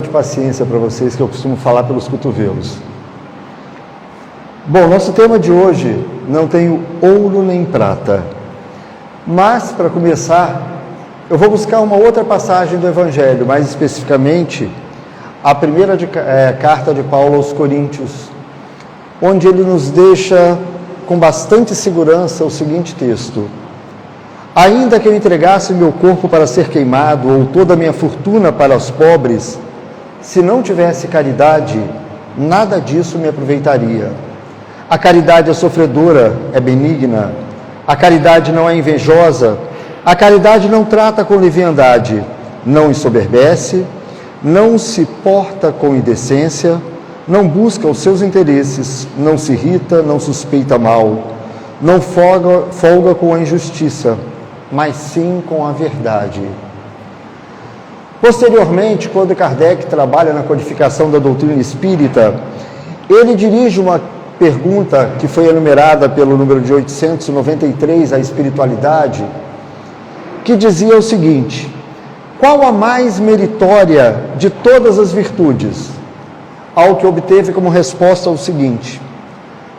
De paciência para vocês, que eu costumo falar pelos cotovelos. Bom, nosso tema de hoje não tem ouro nem prata, mas para começar eu vou buscar uma outra passagem do Evangelho, mais especificamente a primeira carta de Paulo aos Coríntios, onde ele nos deixa com bastante segurança o seguinte texto: ainda que eu entregasse meu corpo para ser queimado ou toda a minha fortuna para os pobres, se não tivesse caridade, nada disso me aproveitaria. A caridade é sofredora, é benigna. A caridade não é invejosa. A caridade não trata com leviandade, não ensoberbece, não se porta com indecência, não busca os seus interesses, não se irrita, não suspeita mal, não folga com a injustiça, mas sim com a verdade. Posteriormente, quando Kardec trabalha na codificação da doutrina espírita, ele dirige uma pergunta que foi enumerada pelo número de 893, a espiritualidade, que dizia o seguinte: qual a mais meritória de todas as virtudes? Ao que obteve como resposta o seguinte: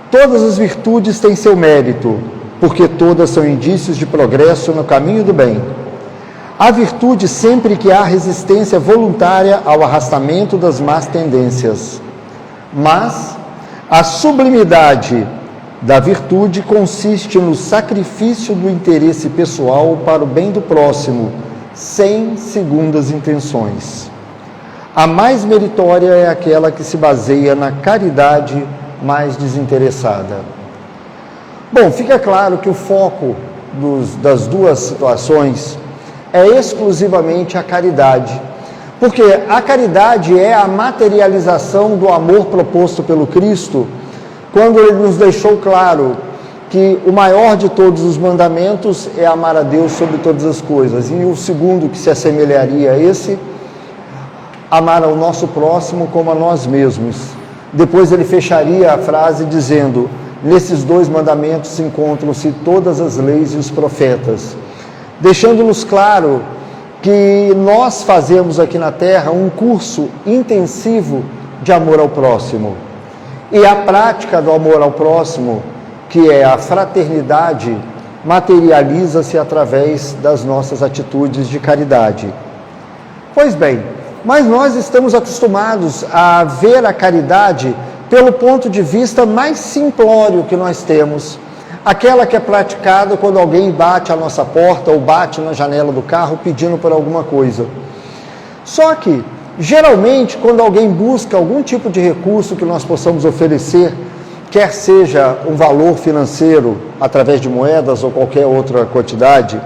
todas as virtudes têm seu mérito, porque todas são indícios de progresso no caminho do bem. A virtude sempre que há resistência voluntária ao arrastamento das más tendências. Mas a sublimidade da virtude consiste no sacrifício do interesse pessoal para o bem do próximo, sem segundas intenções. A mais meritória é aquela que se baseia na caridade mais desinteressada. Bom, fica claro que o foco das duas situações é exclusivamente a caridade, porque a caridade é a materialização do amor proposto pelo Cristo, quando ele nos deixou claro que o maior de todos os mandamentos é amar a Deus sobre todas as coisas, e o segundo que se assemelharia a esse, amar ao nosso próximo como a nós mesmos. Depois ele fecharia a frase dizendo: nesses dois mandamentos encontram-se todas as leis e os profetas, deixando-nos claro que nós fazemos aqui na Terra um curso intensivo de amor ao próximo. E a prática do amor ao próximo, que é a fraternidade, materializa-se através das nossas atitudes de caridade. Pois bem, mas nós estamos acostumados a ver a caridade pelo ponto de vista mais simplório que nós temos, aquela que é praticada quando alguém bate à nossa porta ou bate na janela do carro pedindo por alguma coisa. Só que, geralmente, quando alguém busca algum tipo de recurso que nós possamos oferecer, quer seja um valor financeiro através de moedas ou qualquer outra quantidade,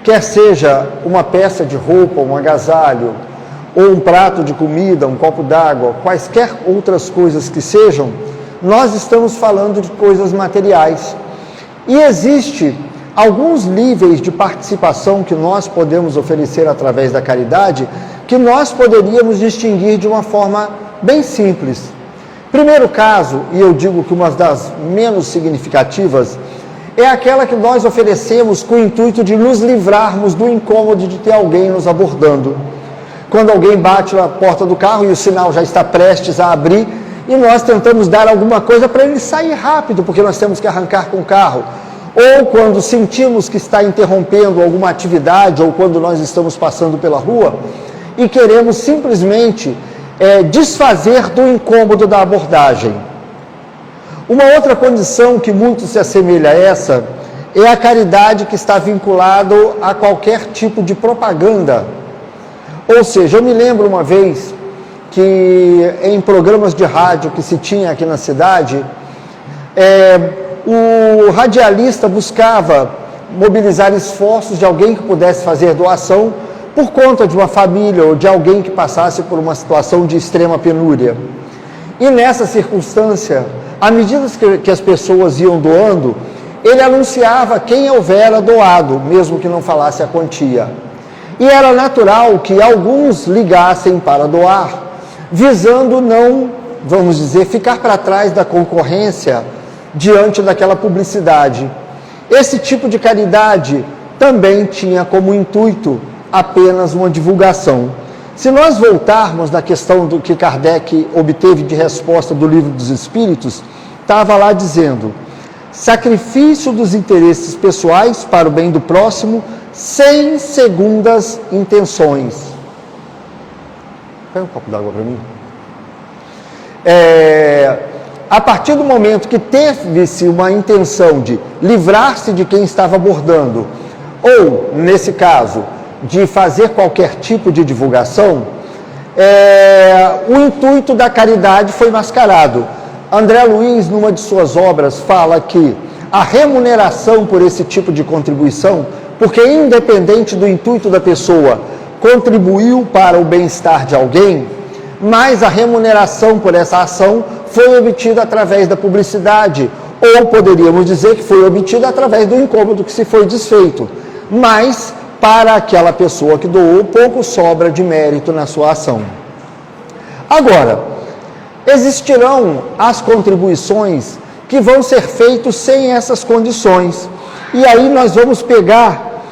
quer seja uma peça de roupa, um agasalho, ou um prato de comida, um copo d'água, quaisquer outras coisas que sejam, nós estamos falando de coisas materiais. E existe alguns níveis de participação que nós podemos oferecer através da caridade, que nós poderíamos distinguir de uma forma bem simples. Primeiro caso, e eu digo que uma das menos significativas, é aquela que nós oferecemos com o intuito de nos livrarmos do incômodo de ter alguém nos abordando. Quando alguém bate na porta do carro e o sinal já está prestes a abrir, e nós tentamos dar alguma coisa para ele sair rápido, porque nós temos que arrancar com o carro. Ou quando sentimos que está interrompendo alguma atividade, ou quando nós estamos passando pela rua, e queremos simplesmente desfazer do incômodo da abordagem. Uma outra condição que muito se assemelha a essa, é a caridade que está vinculada a qualquer tipo de propaganda. Ou seja, eu me lembro uma vez que em programas de rádio que se tinha aqui na cidade, o radialista buscava mobilizar esforços de alguém que pudesse fazer doação por conta de uma família ou de alguém que passasse por uma situação de extrema penúria. E nessa circunstância, à medida que as pessoas iam doando, ele anunciava quem houvera doado, mesmo que não falasse a quantia. E era natural que alguns ligassem para doar, visando não, vamos dizer, ficar para trás da concorrência diante daquela publicidade. Esse tipo de caridade também tinha como intuito apenas uma divulgação, Se nós voltarmos na questão do que Kardec obteve de resposta do Livro dos Espíritos, estava lá dizendo: sacrifício dos interesses pessoais para o bem do próximo, sem segundas intenções. Pega um copo d'água para mim. A partir do momento que teve-se uma intenção de livrar-se de quem estava abordando, ou, nesse caso, de fazer qualquer tipo de divulgação, o intuito da caridade foi mascarado. André Luiz, numa de suas obras, fala que a remuneração por esse tipo de contribuição, porque independente do intuito da pessoa, contribuiu para o bem-estar de alguém, mas a remuneração por essa ação foi obtida através da publicidade, ou poderíamos dizer que foi obtida através do incômodo que se foi desfeito. Mas, para aquela pessoa que doou, pouco sobra de mérito na sua ação. Agora, existirão as contribuições que vão ser feitas sem essas condições. E aí nós vamos pegar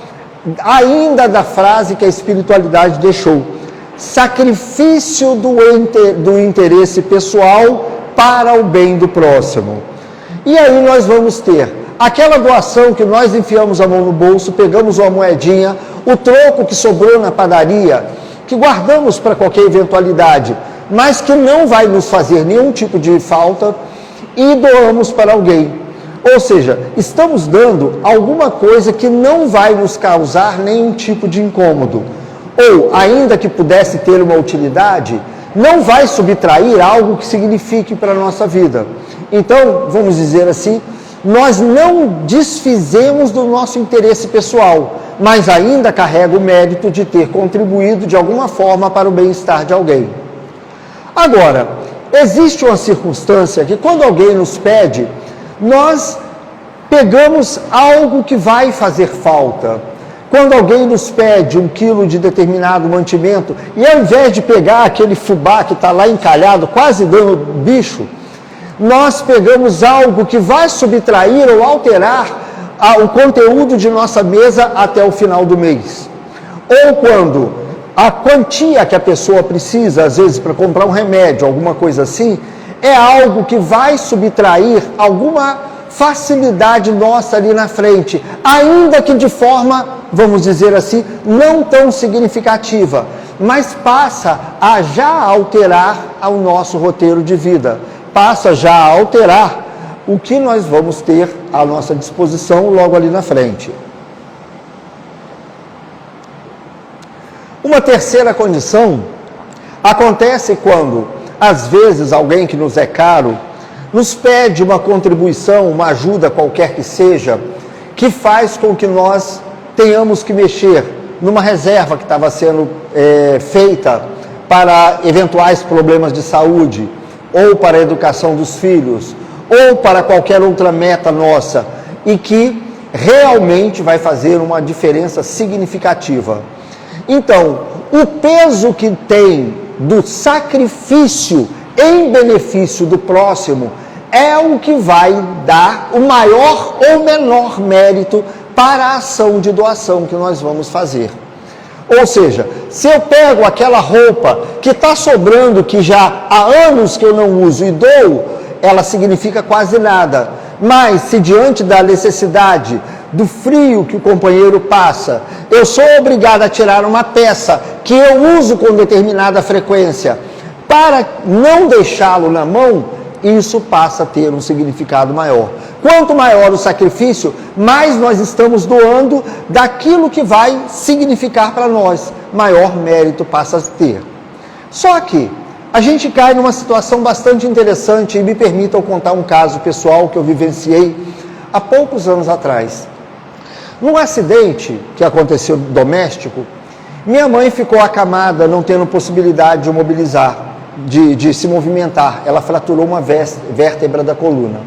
ainda da frase que a espiritualidade deixou: sacrifício do interesse pessoal para o bem do próximo. E aí nós vamos ter aquela doação que nós enfiamos a mão no bolso, pegamos uma moedinha, o troco que sobrou na padaria, que guardamos para qualquer eventualidade, mas que não vai nos fazer nenhum tipo de falta, e doamos para alguém. Ou seja, estamos dando alguma coisa que não vai nos causar nenhum tipo de incômodo, ou, ainda que pudesse ter uma utilidade, não vai subtrair algo que signifique para a nossa vida. Então, vamos dizer assim, nós não desfizemos do nosso interesse pessoal, mas ainda carrega o mérito de ter contribuído de alguma forma para o bem-estar de alguém. Agora, existe uma circunstância que quando alguém nos pede, nós pegamos algo que vai fazer falta. Quando alguém nos pede 1 quilo de determinado mantimento, e ao invés de pegar aquele fubá que está lá encalhado, quase dando bicho, nós pegamos algo que vai subtrair ou alterar o conteúdo de nossa mesa até o final do mês. Ou quando a quantia que a pessoa precisa, às vezes, para comprar um remédio, alguma coisa assim, é algo que vai subtrair alguma facilidade nossa ali na frente, ainda que de forma, vamos dizer assim, não tão significativa, mas passa a já alterar o nosso roteiro de vida, passa já a alterar o que nós vamos ter à nossa disposição logo ali na frente. Uma terceira condição acontece quando, às vezes, alguém que nos é caro nos pede uma contribuição, uma ajuda qualquer que seja, que faz com que nós tenhamos que mexer numa reserva que estava sendo feita para eventuais problemas de saúde, ou para a educação dos filhos, ou para qualquer outra meta nossa, e que realmente vai fazer uma diferença significativa. Então, o peso que tem do sacrifício em benefício do próximo é o que vai dar o maior ou menor mérito para a ação de doação que nós vamos fazer. Ou seja, se eu pego aquela roupa que está sobrando, que já há anos que eu não uso e dou, ela significa quase nada. Mas se diante da necessidade, do frio que o companheiro passa, eu sou obrigado a tirar uma peça que eu uso com determinada frequência, para não deixá-lo na mão, isso passa a ter um significado maior. Quanto maior o sacrifício, mais nós estamos doando daquilo que vai significar para nós, maior mérito passa a ter. Só que a gente cai numa situação bastante interessante, e me permitam contar um caso pessoal que eu vivenciei há poucos anos atrás. Num acidente que aconteceu doméstico, minha mãe ficou acamada, não tendo possibilidade de mobilizar, de se movimentar. Ela fraturou uma vértebra da coluna.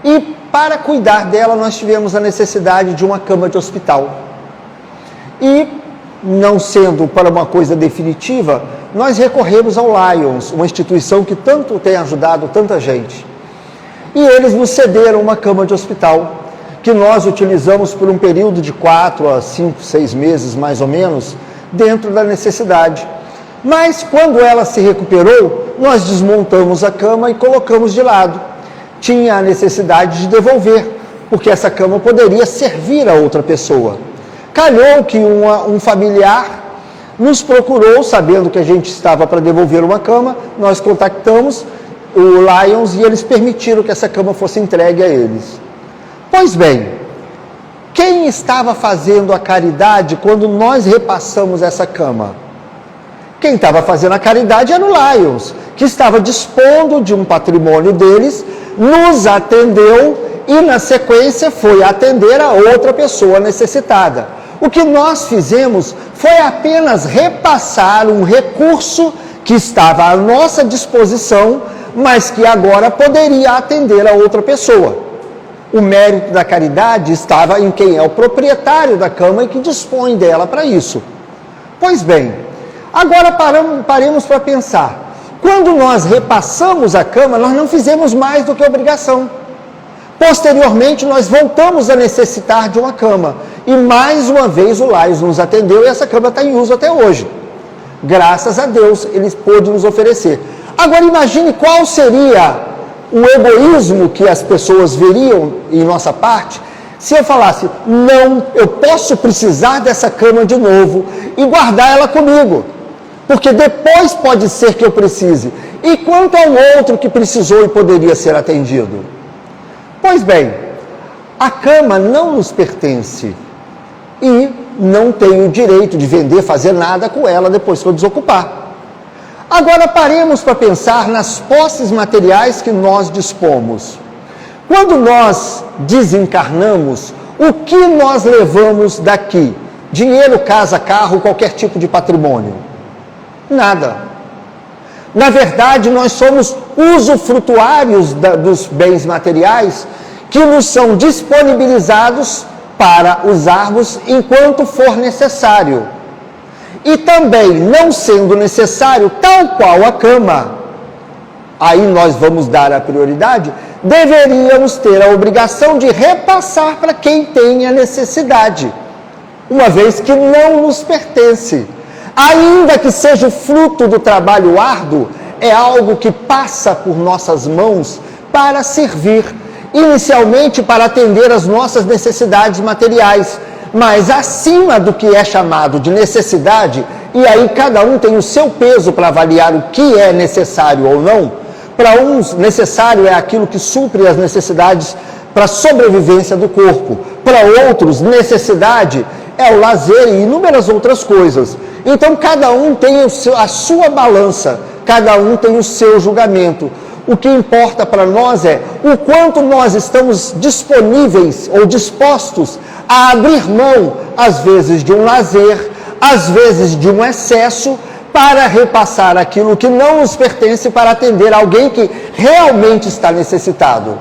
E para cuidar dela, nós tivemos a necessidade de uma cama de hospital. E, não sendo para uma coisa definitiva, nós recorremos ao Lions, uma instituição que tanto tem ajudado tanta gente. E eles nos cederam uma cama de hospital, que nós utilizamos por um período de 4 a 5, 6 meses, mais ou menos, dentro da necessidade. Mas quando ela se recuperou, nós desmontamos a cama e colocamos de lado. Tinha a necessidade de devolver, porque essa cama poderia servir a outra pessoa. Calhou que um familiar nos procurou, sabendo que a gente estava para devolver uma cama, nós contactamos o Lions e eles permitiram que essa cama fosse entregue a eles. Pois bem, quem estava fazendo a caridade quando nós repassamos essa cama? Quem estava fazendo a caridade era o Lions, que estava dispondo de um patrimônio deles, nos atendeu e na sequência foi atender a outra pessoa necessitada. O que nós fizemos foi apenas repassar um recurso que estava à nossa disposição, mas que agora poderia atender a outra pessoa. O mérito da caridade estava em quem é o proprietário da cama e que dispõe dela para isso. Pois bem, agora paremos para pensar. Quando nós repassamos a cama, nós não fizemos mais do que obrigação. Posteriormente, nós voltamos a necessitar de uma cama. E mais uma vez o Lions nos atendeu e essa cama está em uso até hoje. Graças a Deus, ele pôde nos oferecer. Agora imagine qual seria o egoísmo que as pessoas veriam em nossa parte se eu falasse, não, eu posso precisar dessa cama de novo e guardar ela comigo, porque depois pode ser que eu precise. E quanto ao outro que precisou e poderia ser atendido? Pois bem, a cama não nos pertence e não tenho o direito de vender, fazer nada com ela depois que eu desocupar. Agora paremos para pensar nas posses materiais que nós dispomos. Quando nós desencarnamos, o que nós levamos daqui? Dinheiro, casa, carro, qualquer tipo de patrimônio? Nada. Na verdade, nós somos usufrutuários dos bens materiais que nos são disponibilizados para usarmos enquanto for necessário. E também, não sendo necessário, tal qual a cama, aí nós vamos dar a prioridade, deveríamos ter a obrigação de repassar para quem tem a necessidade, uma vez que não nos pertence. Ainda que seja fruto do trabalho árduo, é algo que passa por nossas mãos para servir, inicialmente para atender as nossas necessidades materiais, mas acima do que é chamado de necessidade, e aí cada um tem o seu peso para avaliar o que é necessário ou não. Para uns, necessário é aquilo que supre as necessidades para a sobrevivência do corpo. Para outros, necessidade é o lazer e inúmeras outras coisas. Então, cada um tem a sua balança, cada um tem o seu julgamento. O que importa para nós é o quanto nós estamos disponíveis ou dispostos a abrir mão, às vezes, de um lazer, às vezes de um excesso, para repassar aquilo que não nos pertence para atender alguém que realmente está necessitado.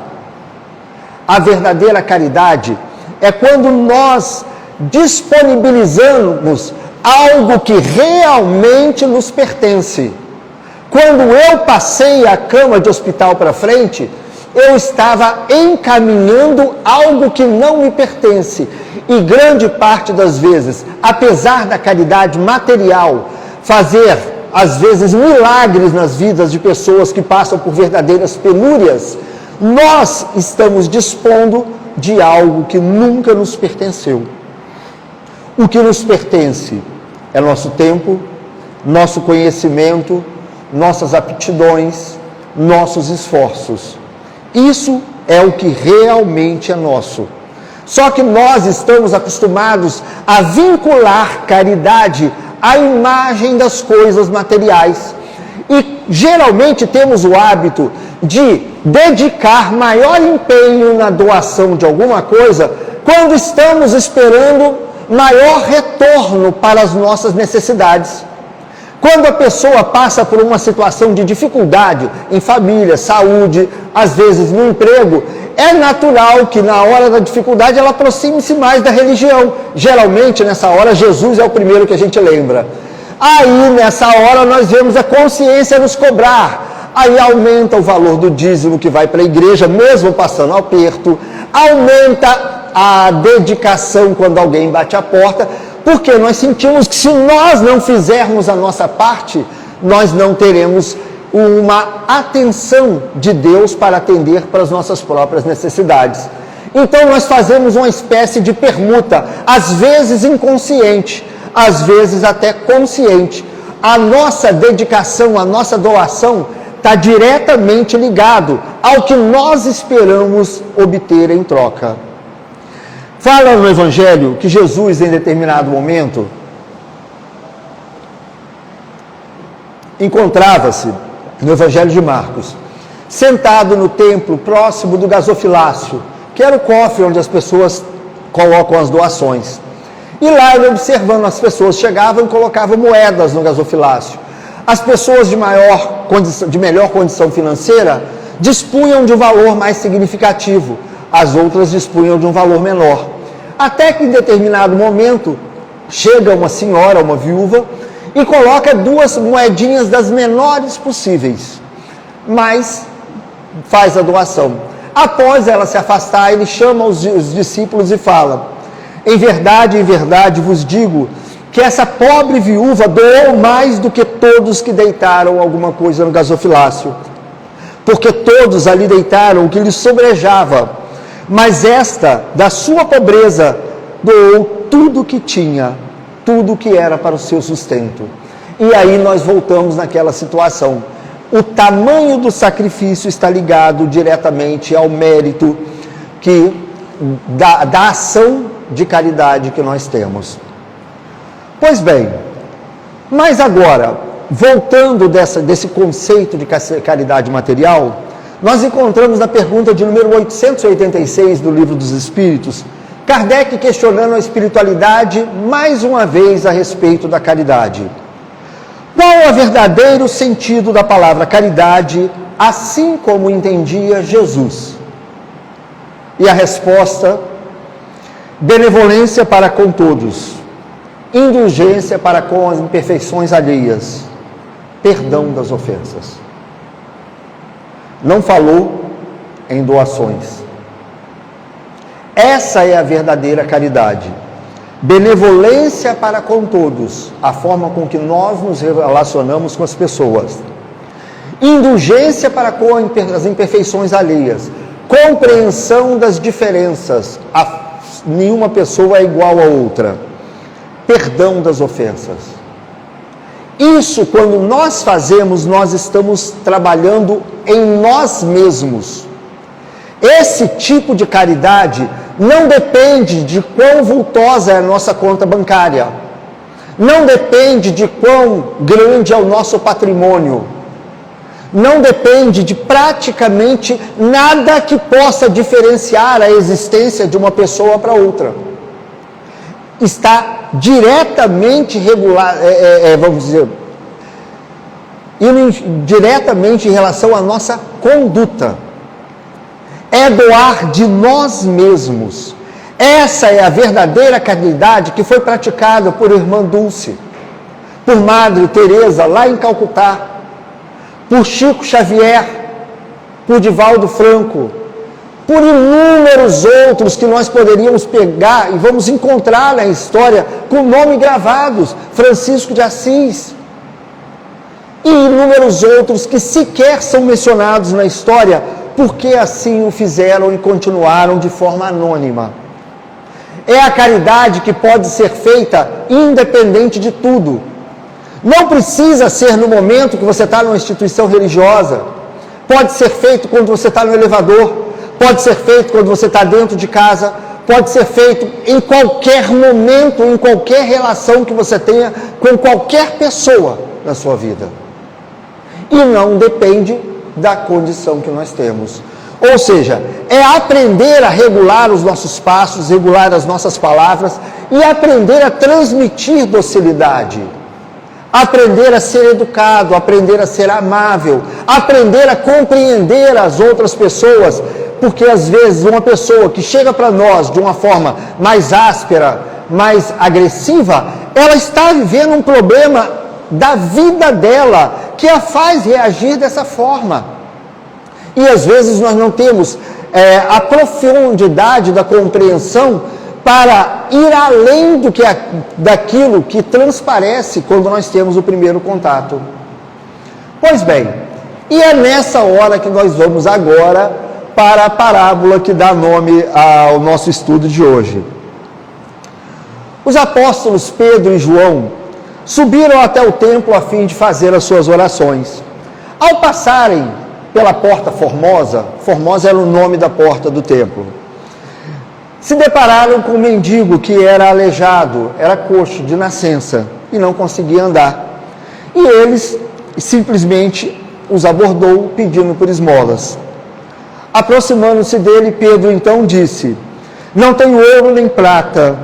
A verdadeira caridade é quando nós disponibilizamos algo que realmente nos pertence. Quando eu passei a cama de hospital para frente, eu estava encaminhando algo que não me pertence. E grande parte das vezes, apesar da caridade material, fazer, às vezes, milagres nas vidas de pessoas que passam por verdadeiras penúrias, nós estamos dispondo de algo que nunca nos pertenceu. O que nos pertence é nosso tempo, nosso conhecimento, nossas aptidões, nossos esforços. Isso é o que realmente é nosso. Só que nós estamos acostumados a vincular caridade à imagem das coisas materiais. E geralmente temos o hábito de dedicar maior empenho na doação de alguma coisa quando estamos esperando maior retorno para as nossas necessidades. Quando a pessoa passa por uma situação de dificuldade em família, saúde, às vezes no emprego, é natural que na hora da dificuldade ela aproxime-se mais da religião. Geralmente, nessa hora, Jesus é o primeiro que a gente lembra. Aí, nessa hora, nós vemos a consciência nos cobrar. Aí aumenta o valor do dízimo que vai para a igreja, mesmo passando aperto. Aumenta a dedicação quando alguém bate a porta. Porque nós sentimos que se nós não fizermos a nossa parte, nós não teremos uma atenção de Deus para atender para as nossas próprias necessidades. Então nós fazemos uma espécie de permuta, às vezes inconsciente, às vezes até consciente. A nossa dedicação, a nossa doação está diretamente ligado ao que nós esperamos obter em troca. Fala no Evangelho que Jesus, em determinado momento, encontrava-se, no Evangelho de Marcos, sentado no templo, próximo do gasofilácio, que era o cofre onde as pessoas colocam as doações. E lá ele, observando as pessoas, chegavam e colocavam moedas no gasofilácio. As pessoas de melhor condição financeira dispunham de um valor mais significativo, as outras dispunham de um valor menor. Até que em determinado momento, chega uma senhora, uma viúva, e coloca 2 moedinhas das menores possíveis, mas faz a doação. Após ela se afastar, ele chama os discípulos e fala: em verdade vos digo que essa pobre viúva doou mais do que todos que deitaram alguma coisa no gasofilácio, porque todos ali deitaram o que lhes sobrejava, mas esta, da sua pobreza, doou tudo o que tinha, tudo que era para o seu sustento. E aí nós voltamos naquela situação. O tamanho do sacrifício está ligado diretamente ao mérito da ação de caridade que nós temos. Pois bem, mas agora, voltando desse conceito de caridade material, nós encontramos na pergunta de número 886 do Livro dos Espíritos, Kardec questionando a espiritualidade mais uma vez a respeito da caridade. Qual é o verdadeiro sentido da palavra caridade, assim como entendia Jesus? E a resposta: benevolência para com todos, indulgência para com as imperfeições alheias, perdão das ofensas. Não falou em doações. Essa é a verdadeira caridade. Benevolência para com todos, a forma com que nós nos relacionamos com as pessoas. Indulgência para com as imperfeições alheias. Compreensão das diferenças. Nenhuma pessoa é igual a outra. Perdão das ofensas. Isso, quando nós fazemos, nós estamos trabalhando em nós mesmos. Esse tipo de caridade não depende de quão vultosa é a nossa conta bancária. Não depende de quão grande é o nosso patrimônio. Não depende de praticamente nada que possa diferenciar a existência de uma pessoa para outra. Está diretamente diretamente em relação à nossa conduta. É doar de nós mesmos. Essa é a verdadeira caridade que foi praticada por Irmã Dulce, por Madre Teresa lá em Calcutá, por Chico Xavier, por Divaldo Franco, por inúmeros outros que nós poderíamos pegar e vamos encontrar na história com nome gravados, Francisco de Assis, e inúmeros outros que sequer são mencionados na história, porque assim o fizeram e continuaram de forma anônima. É a caridade que pode ser feita independente de tudo. Não precisa ser no momento que você está numa instituição religiosa. Pode ser feito quando você está no elevador. Pode ser feito quando você está dentro de casa. Pode ser feito em qualquer momento, em qualquer relação que você tenha com qualquer pessoa na sua vida. E não depende da condição que nós temos. Ou seja, é aprender a regular os nossos passos, regular as nossas palavras e aprender a transmitir docilidade. Aprender a ser educado, aprender a ser amável, aprender a compreender as outras pessoas, porque às vezes uma pessoa que chega para nós de uma forma mais áspera, mais agressiva, ela está vivendo um problema da vida dela, que a faz reagir dessa forma. E às vezes nós não temos a profundidade da compreensão para ir além daquilo que transparece quando nós temos o primeiro contato. Pois bem, e é nessa hora que nós vamos agora para a parábola que dá nome ao nosso estudo de hoje. Os apóstolos Pedro e João subiram até o templo a fim de fazer as suas orações. Ao passarem pela porta Formosa, Formosa era o nome da porta do templo, se depararam com um mendigo que era aleijado, era coxo de nascença e não conseguia andar. E eles simplesmente os abordou pedindo por esmolas. Aproximando-se dele, Pedro então disse: não tenho ouro nem prata,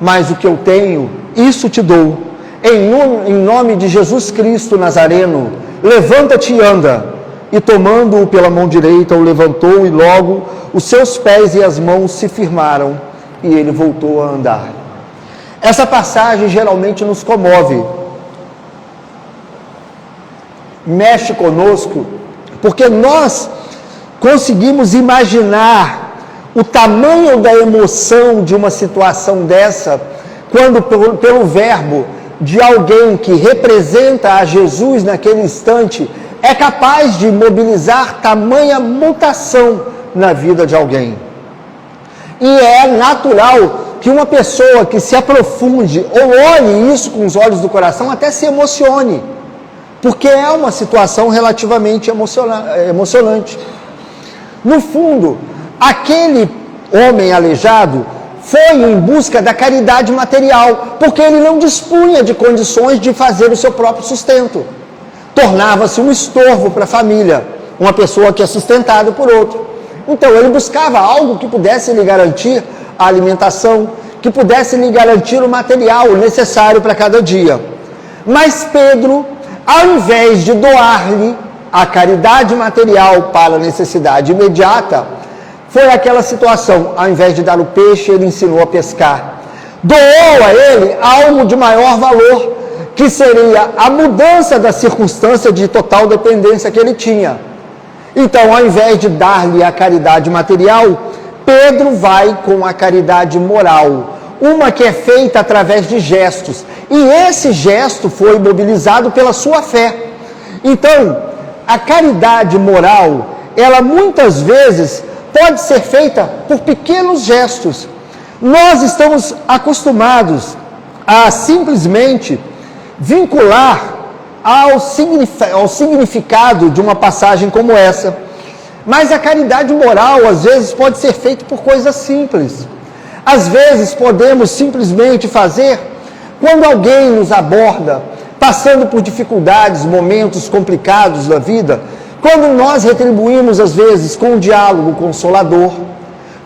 mas o que eu tenho, isso te dou. Em nome de Jesus Cristo Nazareno, levanta-te e anda. E tomando-o pela mão direita, o levantou, e logo os seus pés e as mãos se firmaram, e ele voltou a andar. Essa passagem geralmente nos comove, mexe conosco, porque nós conseguimos imaginar o tamanho da emoção de uma situação dessa, quando pelo verbo de alguém que representa a Jesus naquele instante, é capaz de mobilizar tamanha mutação na vida de alguém. E é natural que uma pessoa que se aprofunde ou olhe isso com os olhos do coração até se emocione, porque é uma situação relativamente emocionante. No fundo, aquele homem aleijado foi em busca da caridade material, porque ele não dispunha de condições de fazer o seu próprio sustento. Tornava-se um estorvo para a família, uma pessoa que é sustentada por outro. Então ele buscava algo que pudesse lhe garantir a alimentação, que pudesse lhe garantir o material necessário para cada dia. Mas Pedro, ao invés de doar-lhe a caridade material para a necessidade imediata, foi aquela situação: ao invés de dar o peixe, ele ensinou a pescar. Doou a ele algo de maior valor, que seria a mudança da circunstância de total dependência que ele tinha. Então, ao invés de dar-lhe a caridade material, Pedro vai com a caridade moral, uma que é feita através de gestos. E esse gesto foi mobilizado pela sua fé. Então, a caridade moral, ela muitas vezes pode ser feita por pequenos gestos. Nós estamos acostumados a simplesmente vincular ao significado de uma passagem como essa. Mas a caridade moral, às vezes, pode ser feita por coisas simples. Às vezes, podemos simplesmente fazer quando alguém nos aborda, passando por dificuldades, momentos complicados da vida, quando nós retribuímos, às vezes, com um diálogo consolador,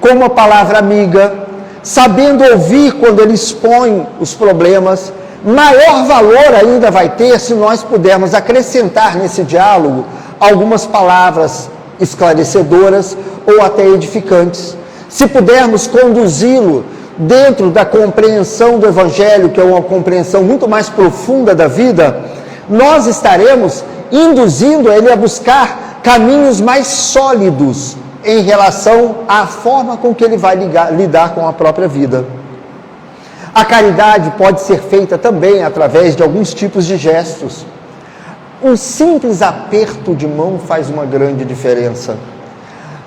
com uma palavra amiga, sabendo ouvir quando ele expõe os problemas, maior valor ainda vai ter se nós pudermos acrescentar nesse diálogo algumas palavras esclarecedoras ou até edificantes. Se pudermos conduzi-lo dentro da compreensão do Evangelho, que é uma compreensão muito mais profunda da vida, nós estaremos induzindo ele a buscar caminhos mais sólidos em relação à forma com que ele vai lidar com a própria vida. A caridade pode ser feita também através de alguns tipos de gestos. Um simples aperto de mão faz uma grande diferença.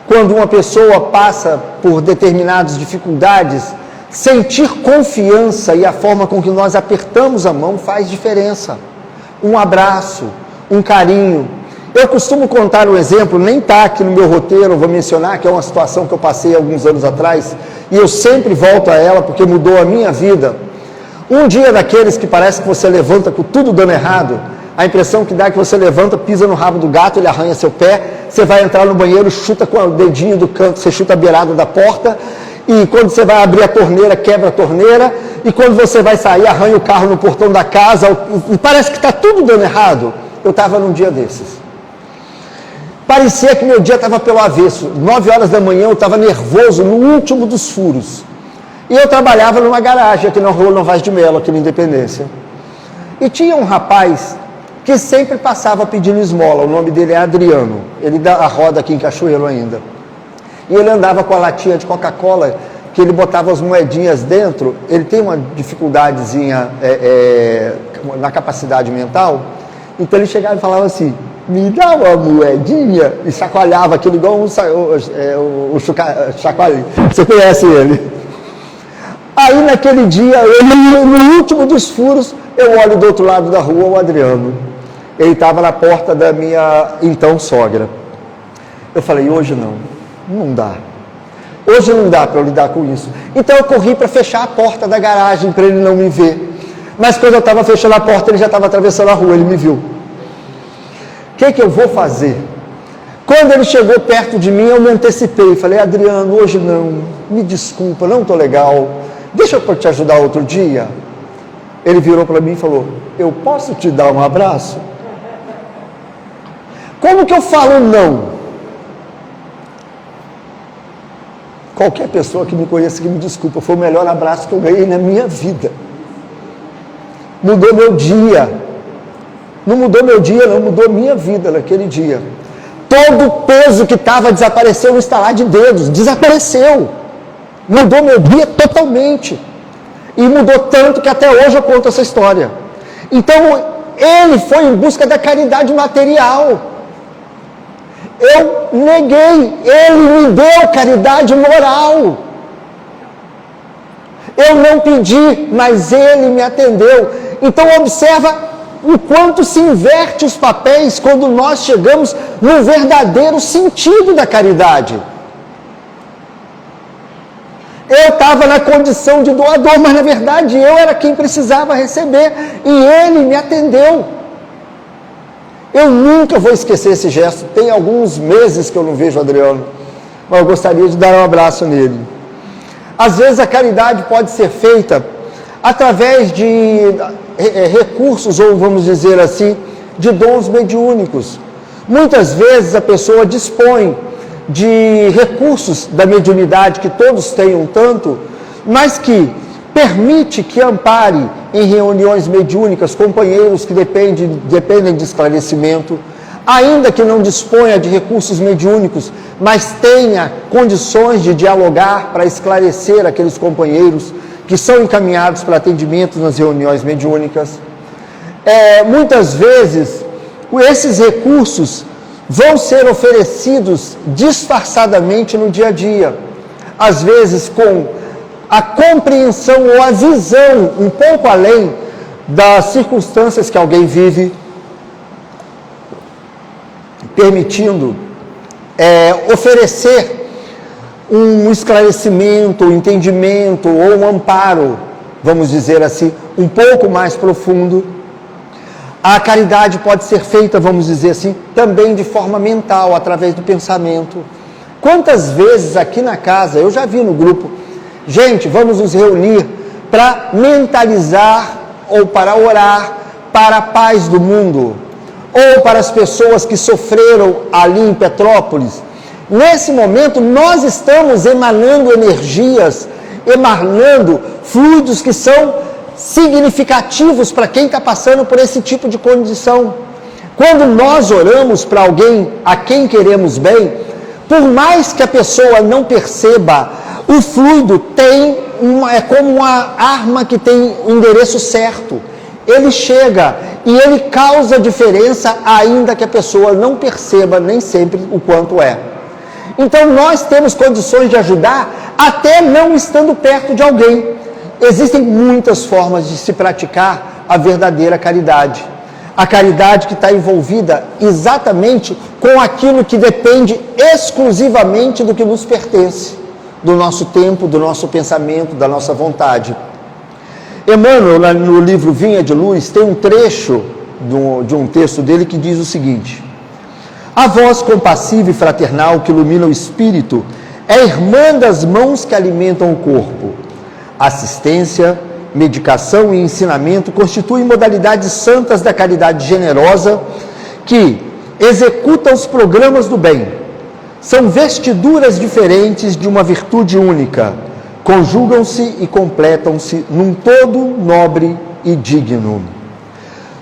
Quando uma pessoa passa por determinadas dificuldades, sentir confiança e a forma com que nós apertamos a mão faz diferença. Um abraço, um carinho. Eu costumo contar um exemplo, nem está aqui no meu roteiro, eu vou mencionar, que é uma situação que eu passei alguns anos atrás, e eu sempre volto a ela porque mudou a minha vida. Um dia daqueles que parece que você levanta com tudo dando errado, a impressão que dá é que você levanta, pisa no rabo do gato, ele arranha seu pé, você vai entrar no banheiro, chuta com o dedinho do canto, você chuta a beirada da porta, e quando você vai abrir a torneira, quebra a torneira, e quando você vai sair, arranha o carro no portão da casa, e parece que está tudo dando errado. Eu estava num dia desses. Parecia que meu dia estava pelo avesso. 9 horas da manhã eu estava nervoso, no último dos furos. E eu trabalhava numa garagem aqui na rua Novaes de Melo, aqui na Independência. E tinha um rapaz que sempre passava pedindo esmola. O nome dele é Adriano. Ele dá a roda aqui em Cachoeiro ainda. E ele andava com a latinha de Coca-Cola que ele botava as moedinhas dentro, ele tem uma dificuldadezinha na capacidade mental, então ele chegava e falava assim, me dá uma moedinha, e chacoalhava aquilo igual o chacoalho. Você conhece ele? Aí naquele dia, no último dos furos, eu olho do outro lado da rua o Adriano. Ele estava na porta da minha então sogra. Eu falei, hoje não dá. Hoje não dá para eu lidar com isso. Então eu corri para fechar a porta da garagem para ele não me ver. Mas quando eu estava fechando a porta, ele já estava atravessando a rua, ele me viu. O que eu vou fazer? Quando ele chegou perto de mim, eu me antecipei. Falei, Adriano, hoje não, me desculpa, não estou legal. Deixa eu te ajudar outro dia. Ele virou para mim e falou, eu posso te dar um abraço? Como que eu falo não? Qualquer pessoa que me conheça que me desculpa, foi o melhor abraço que eu ganhei na minha vida. Mudou meu dia. Não mudou meu dia, não, mudou minha vida naquele dia. Todo o peso que estava desapareceu no estalar de dedos, desapareceu. Mudou meu dia totalmente. E mudou tanto que até hoje eu conto essa história. Então, ele foi em busca da caridade material. Eu neguei, ele me deu caridade moral. Eu não pedi, mas ele me atendeu. Então observa o quanto se inverte os papéis quando nós chegamos no verdadeiro sentido da caridade. Eu estava na condição de doador, mas na verdade eu era quem precisava receber e ele me atendeu. Eu nunca vou esquecer esse gesto. Tem alguns meses que eu não vejo o Adriano, mas eu gostaria de dar um abraço nele. Às vezes a caridade pode ser feita através de recursos, ou vamos dizer assim, de dons mediúnicos. Muitas vezes a pessoa dispõe de recursos da mediunidade, que todos têm um tanto, mas que permite que ampare em reuniões mediúnicas companheiros que dependem de esclarecimento, ainda que não disponha de recursos mediúnicos, mas tenha condições de dialogar para esclarecer aqueles companheiros que são encaminhados para atendimento nas reuniões mediúnicas. Muitas vezes, esses recursos vão ser oferecidos disfarçadamente no dia a dia, às vezes com a compreensão ou a visão um pouco além das circunstâncias que alguém vive, permitindo oferecer um esclarecimento, um entendimento ou um amparo, vamos dizer assim, um pouco mais profundo. A caridade pode ser feita, vamos dizer assim, também de forma mental, através do pensamento. Quantas vezes aqui na casa, eu já vi no grupo, gente, vamos nos reunir para mentalizar ou para orar para a paz do mundo, ou para as pessoas que sofreram ali em Petrópolis. Nesse momento, nós estamos emanando energias, emanando fluidos que são significativos para quem está passando por esse tipo de condição. Quando nós oramos para alguém a quem queremos bem, por mais que a pessoa não perceba, o fluido é como uma arma que tem o endereço certo. Ele chega e ele causa diferença, ainda que a pessoa não perceba nem sempre o quanto é. Então nós temos condições de ajudar até não estando perto de alguém. Existem muitas formas de se praticar a verdadeira caridade. A caridade que está envolvida exatamente com aquilo que depende exclusivamente do que nos pertence, do nosso tempo, do nosso pensamento, da nossa vontade. Emmanuel, no livro Vinha de Luz, tem um trecho de um texto dele que diz o seguinte: a voz compassiva e fraternal que ilumina o espírito é irmã das mãos que alimentam o corpo. Assistência, medicação e ensinamento constituem modalidades santas da caridade generosa que executam os programas do bem. São vestiduras diferentes de uma virtude única, conjugam-se e completam-se num todo nobre e digno.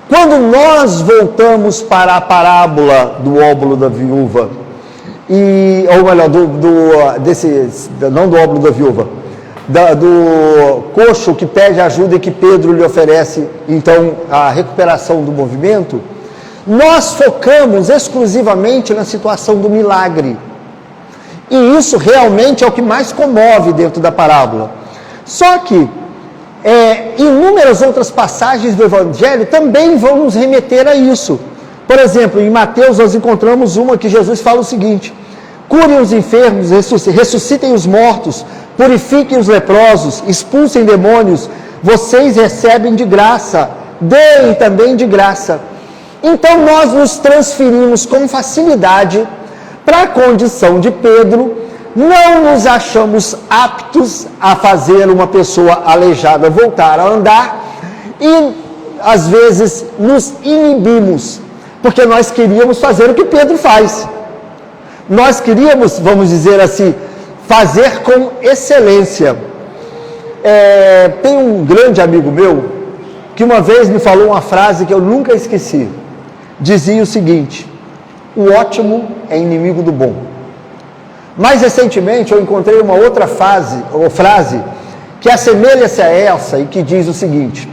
Quando nós voltamos para a parábola do óbolo da viúva, ou melhor, não do óbolo da viúva, do coxo que pede ajuda e que Pedro lhe oferece, então, a recuperação do movimento, nós focamos exclusivamente na situação do milagre. E isso realmente é o que mais comove dentro da parábola. Só que inúmeras outras passagens do Evangelho também vão nos remeter a isso. Por exemplo, em Mateus nós encontramos uma que Jesus fala o seguinte: curem os enfermos, ressuscitem os mortos, purifiquem os leprosos, expulsem demônios, vocês recebem de graça, deem também de graça. Então nós nos transferimos com facilidade para a condição de Pedro, não nos achamos aptos a fazer uma pessoa aleijada voltar a andar e às vezes nos inibimos, porque nós queríamos fazer o que Pedro faz. Nós queríamos, vamos dizer assim, fazer com excelência. Tem um grande amigo meu que uma vez me falou uma frase que eu nunca esqueci. Dizia o seguinte: o ótimo é inimigo do bom. Mais recentemente eu encontrei uma outra frase que assemelha-se a essa e que diz o seguinte: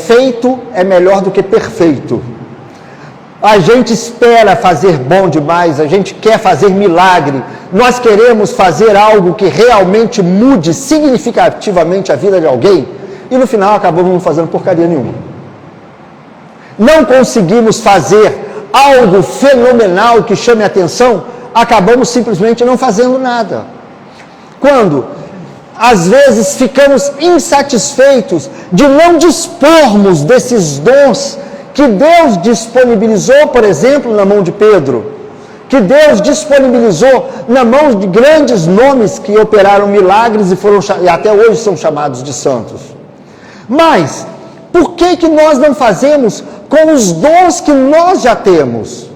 feito é melhor do que perfeito. A gente espera fazer bom demais, a gente quer fazer milagre, nós queremos fazer algo que realmente mude significativamente a vida de alguém e no final acabamos não fazendo porcaria nenhuma. Não conseguimos fazer algo fenomenal que chame a atenção, acabamos simplesmente não fazendo nada. Quando, às vezes, ficamos insatisfeitos de não dispormos desses dons que Deus disponibilizou, por exemplo, na mão de Pedro, que Deus disponibilizou na mão de grandes nomes que operaram milagres e até hoje são chamados de santos. Mas, por que nós não fazemos com os dons que nós já temos?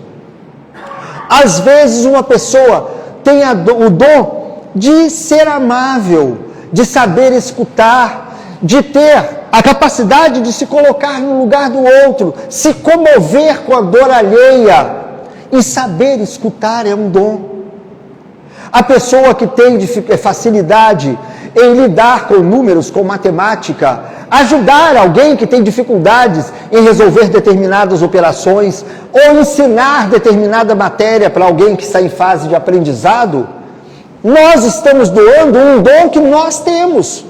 Às vezes uma pessoa tem o dom de ser amável, de saber escutar, de ter a capacidade de se colocar no lugar do outro, se comover com a dor alheia, e saber escutar é um dom. A pessoa que tem facilidade em lidar com números, com matemática, ajudar alguém que tem dificuldades em resolver determinadas operações, ou ensinar determinada matéria para alguém que está em fase de aprendizado, nós estamos doando um dom que nós temos.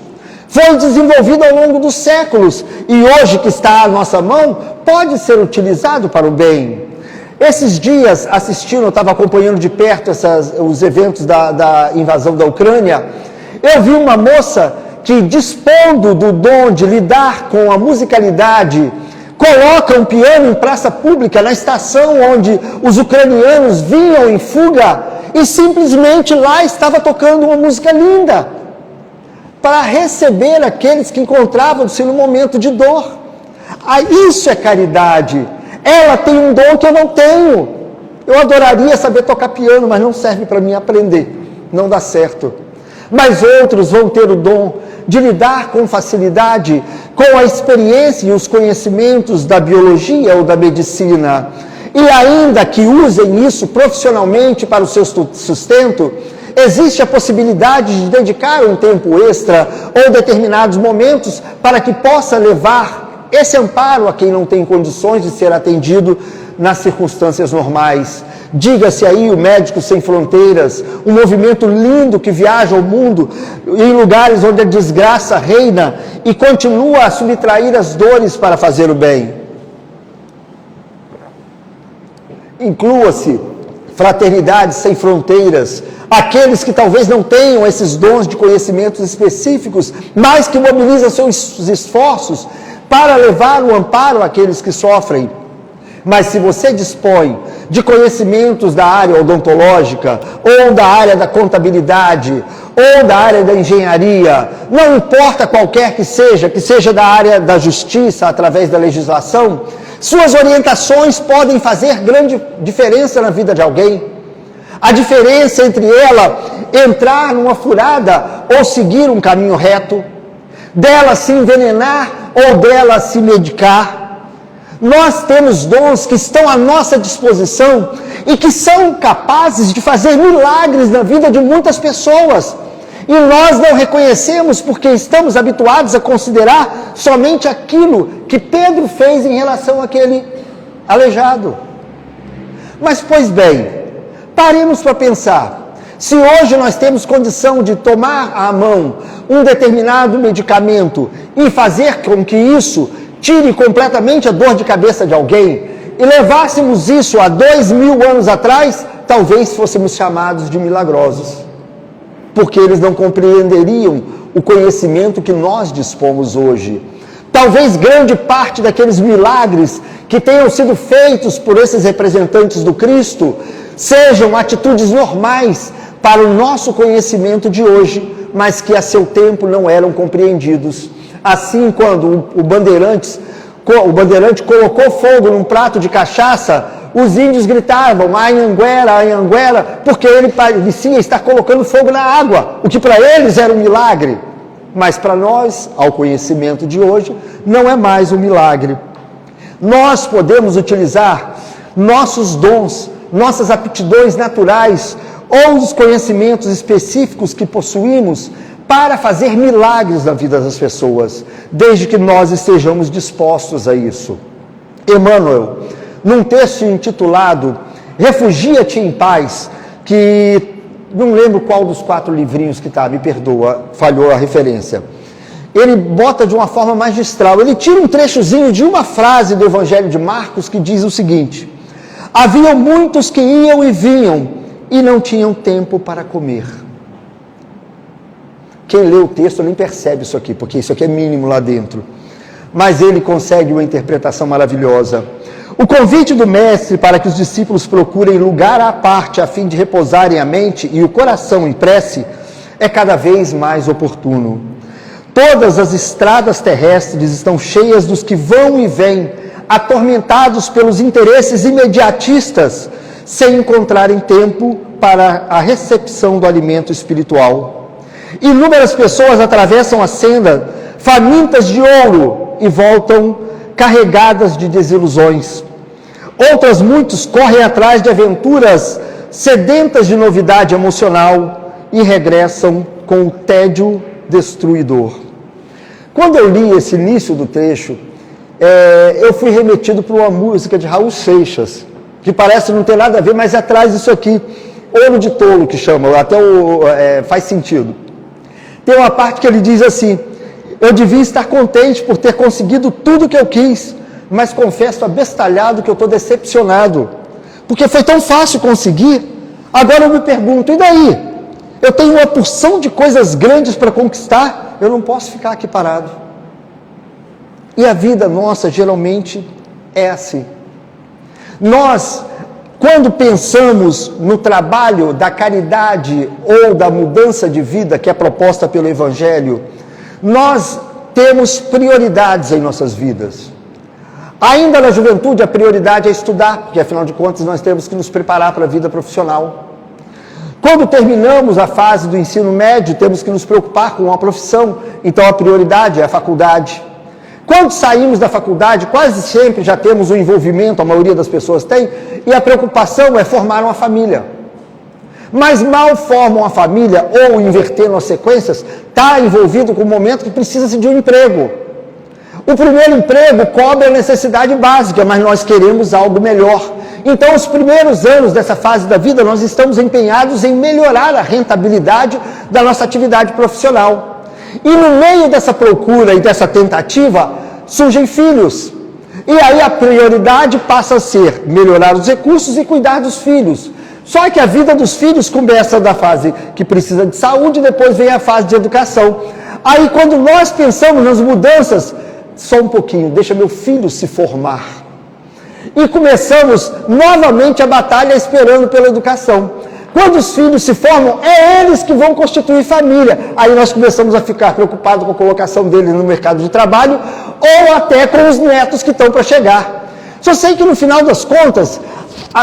Foi desenvolvido ao longo dos séculos e hoje que está à nossa mão, pode ser utilizado para o bem. Esses dias, eu estava acompanhando de perto os eventos da invasão da Ucrânia, eu vi uma moça que, dispondo do dom de lidar com a musicalidade, coloca um piano em praça pública, na estação onde os ucranianos vinham em fuga, e simplesmente lá estava tocando uma música linda, para receber aqueles que encontravam-se no momento de dor. Isso é caridade. Ela tem um dom que eu não tenho. Eu adoraria saber tocar piano, mas não serve para mim aprender. Não dá certo. Mas outros vão ter o dom de lidar com facilidade com a experiência e os conhecimentos da biologia ou da medicina. E ainda que usem isso profissionalmente para o seu sustento, existe a possibilidade de dedicar um tempo extra ou determinados momentos para que possa levar esse amparo a quem não tem condições de ser atendido nas circunstâncias normais. Diga-se aí o Médicos Sem Fronteiras, um movimento lindo que viaja ao mundo em lugares onde a desgraça reina e continua a subtrair as dores para fazer o bem. Inclua-se Fraternidades Sem Fronteiras, aqueles que talvez não tenham esses dons de conhecimentos específicos, mas que mobilizam seus esforços para levar o amparo àqueles que sofrem. Mas se você dispõe de conhecimentos da área odontológica, ou da área da contabilidade, ou da área da engenharia, não importa qualquer que seja da área da justiça, através da legislação, suas orientações podem fazer grande diferença na vida de alguém. A diferença entre ela entrar numa furada ou seguir um caminho reto, dela se envenenar ou dela se medicar. Nós temos dons que estão à nossa disposição e que são capazes de fazer milagres na vida de muitas pessoas. E nós não reconhecemos porque estamos habituados a considerar somente aquilo que Pedro fez em relação àquele aleijado. Mas, pois bem, paremos para pensar. Se hoje nós temos condição de tomar à mão um determinado medicamento e fazer com que isso tire completamente a dor de cabeça de alguém, e levássemos isso há 2000 anos atrás, talvez fôssemos chamados de milagrosos, porque eles não compreenderiam o conhecimento que nós dispomos hoje. Talvez grande parte daqueles milagres que tenham sido feitos por esses representantes do Cristo sejam atitudes normais para o nosso conhecimento de hoje, mas que a seu tempo não eram compreendidos. Assim, quando o bandeirante colocou fogo num prato de cachaça, os índios gritavam, Anhanguera, porque ele parecia estar colocando fogo na água, o que para eles era um milagre. Mas para nós, ao conhecimento de hoje, não é mais um milagre. Nós podemos utilizar nossos dons, nossas aptidões naturais, ou os conhecimentos específicos que possuímos para fazer milagres na vida das pessoas, desde que nós estejamos dispostos a isso. Emmanuel, num texto intitulado Refugia-te em Paz, que não lembro qual dos 4 livrinhos que está, me perdoa, falhou a referência. Ele bota de uma forma magistral, ele tira um trechozinho de uma frase do Evangelho de Marcos que diz o seguinte: havia muitos que iam e vinham e não tinham tempo para comer. Quem lê o texto nem percebe isso aqui, porque isso aqui é mínimo lá dentro. Mas ele consegue uma interpretação maravilhosa. O convite do Mestre para que os discípulos procurem lugar à parte a fim de repousarem a mente e o coração em prece é cada vez mais oportuno. Todas as estradas terrestres estão cheias dos que vão e vêm, atormentados pelos interesses imediatistas, sem encontrarem tempo para a recepção do alimento espiritual. Inúmeras pessoas atravessam a senda famintas de ouro e voltam carregadas de desilusões. Outras muitos correm atrás de aventuras sedentas de novidade emocional e regressam com o tédio destruidor. Quando eu li esse início do trecho, eu fui remetido para uma música de Raul Seixas, que parece não ter nada a ver, mas é atrás disso aqui, Olho de Tolo, que chama, até faz sentido. Tem uma parte que ele diz assim: eu devia estar contente por ter conseguido tudo que eu quis, mas confesso abestalhado que eu estou decepcionado, porque foi tão fácil conseguir. Agora eu me pergunto, e daí? Eu tenho uma porção de coisas grandes para conquistar, eu não posso ficar aqui parado. E a vida nossa geralmente é assim. Nós, quando pensamos no trabalho da caridade ou da mudança de vida que é proposta pelo Evangelho, nós temos prioridades em nossas vidas. Ainda na juventude, a prioridade é estudar, porque afinal de contas nós temos que nos preparar para a vida profissional. Quando terminamos a fase do ensino médio, temos que nos preocupar com uma profissão, então a prioridade é a faculdade. Quando saímos da faculdade, quase sempre já temos o envolvimento, a maioria das pessoas tem, e a preocupação é formar uma família. Mas mal formam a família, ou invertendo as sequências, está envolvido com o momento que precisa-se de um emprego. O primeiro emprego cobre a necessidade básica, mas nós queremos algo melhor. Então, os primeiros anos dessa fase da vida, nós estamos empenhados em melhorar a rentabilidade da nossa atividade profissional. E no meio dessa procura e dessa tentativa, surgem filhos. E aí a prioridade passa a ser melhorar os recursos e cuidar dos filhos. Só que a vida dos filhos começa da fase que precisa de saúde e depois vem a fase de educação. Aí quando nós pensamos nas mudanças, só um pouquinho, deixa meu filho se formar. E começamos novamente a batalha esperando pela educação. Quando os filhos se formam, é eles que vão constituir família. Aí nós começamos a ficar preocupados com a colocação deles no mercado de trabalho ou até com os netos que estão para chegar. Só sei que no final das contas,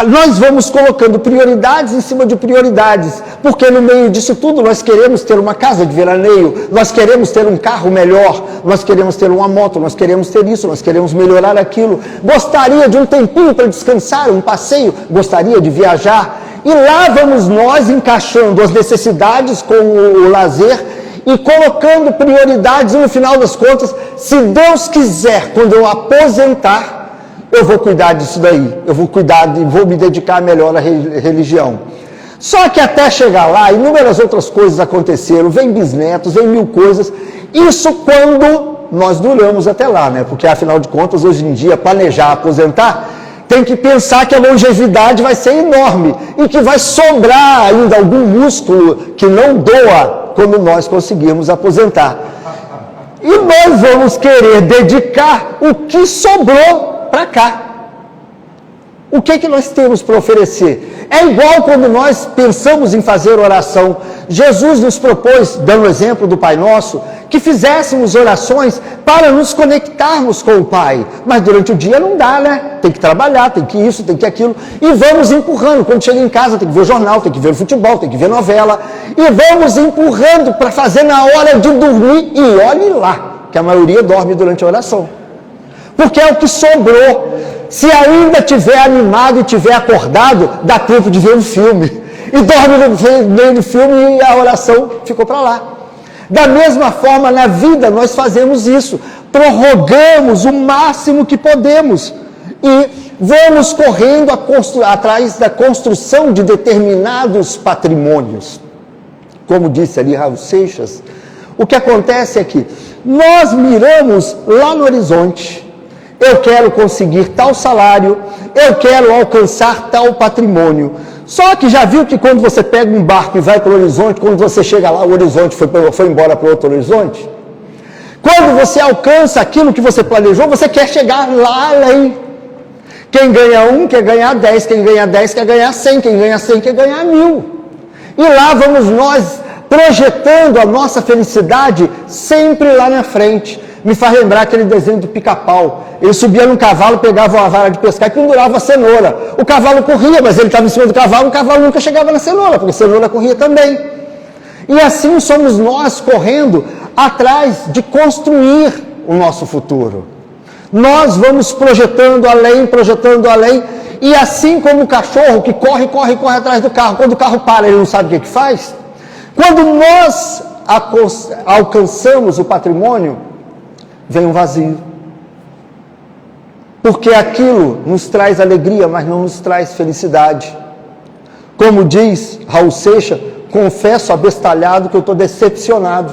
nós vamos colocando prioridades em cima de prioridades, porque no meio disso tudo nós queremos ter uma casa de veraneio, nós queremos ter um carro melhor, nós queremos ter uma moto, nós queremos ter isso, nós queremos melhorar aquilo, gostaria de um tempinho para descansar, um passeio, gostaria de viajar. E lá vamos nós encaixando as necessidades com o lazer e colocando prioridades, e no final das contas, se Deus quiser, quando eu aposentar, eu vou cuidar disso daí, eu vou cuidar, vou me dedicar melhor à religião. Só que até chegar lá, inúmeras outras coisas aconteceram, vem bisnetos, vem mil coisas, isso quando nós duramos até lá, né? Porque afinal de contas, hoje em dia, planejar aposentar, tem que pensar que a longevidade vai ser enorme e que vai sobrar ainda algum músculo que não doa quando nós conseguirmos aposentar. E nós vamos querer dedicar o que sobrou para cá. O que nós temos para oferecer? É igual quando nós pensamos em fazer oração. Jesus nos propôs, dando o exemplo do Pai Nosso, que fizéssemos orações para nos conectarmos com o Pai. Mas durante o dia não dá, né? Tem que trabalhar, tem que isso, tem que aquilo. E vamos empurrando. Quando chega em casa tem que ver o jornal, tem que ver o futebol, tem que ver novela. E vamos empurrando para fazer na hora de dormir. E olhe lá, que a maioria dorme durante a oração. Porque é o que sobrou. Se ainda estiver animado e estiver acordado, dá tempo de ver um filme. E dorme no meio do filme e a oração ficou para lá. Da mesma forma, na vida, nós fazemos isso. Prorrogamos o máximo que podemos. E vamos correndo atrás da construção de determinados patrimônios. Como disse ali Raul Seixas, o que acontece é que nós miramos lá no horizonte. Eu quero conseguir tal salário, eu quero alcançar tal patrimônio. Só que já viu que quando você pega um barco e vai para o horizonte, quando você chega lá, o horizonte foi embora para outro horizonte? Quando você alcança aquilo que você planejou, você quer chegar lá além. Quem ganha 1 quer ganhar 10, quem ganha 10 quer ganhar 100, quem ganha 100 quer ganhar 1000. E lá vamos nós projetando a nossa felicidade sempre lá na frente. Me faz lembrar aquele desenho do Pica-Pau. Ele subia num cavalo, pegava uma vara de pescar e pendurava a cenoura. O cavalo corria, mas ele estava em cima do cavalo, o cavalo nunca chegava na cenoura, porque a cenoura corria também. E assim somos nós correndo atrás de construir o nosso futuro. Nós vamos projetando além, e assim como o cachorro que corre atrás do carro, quando o carro para, ele não sabe o que faz. Quando nós alcançamos o patrimônio, vem um vazio. Porque aquilo nos traz alegria, mas não nos traz felicidade. Como diz Raul Seixas, confesso abestalhado que eu estou decepcionado.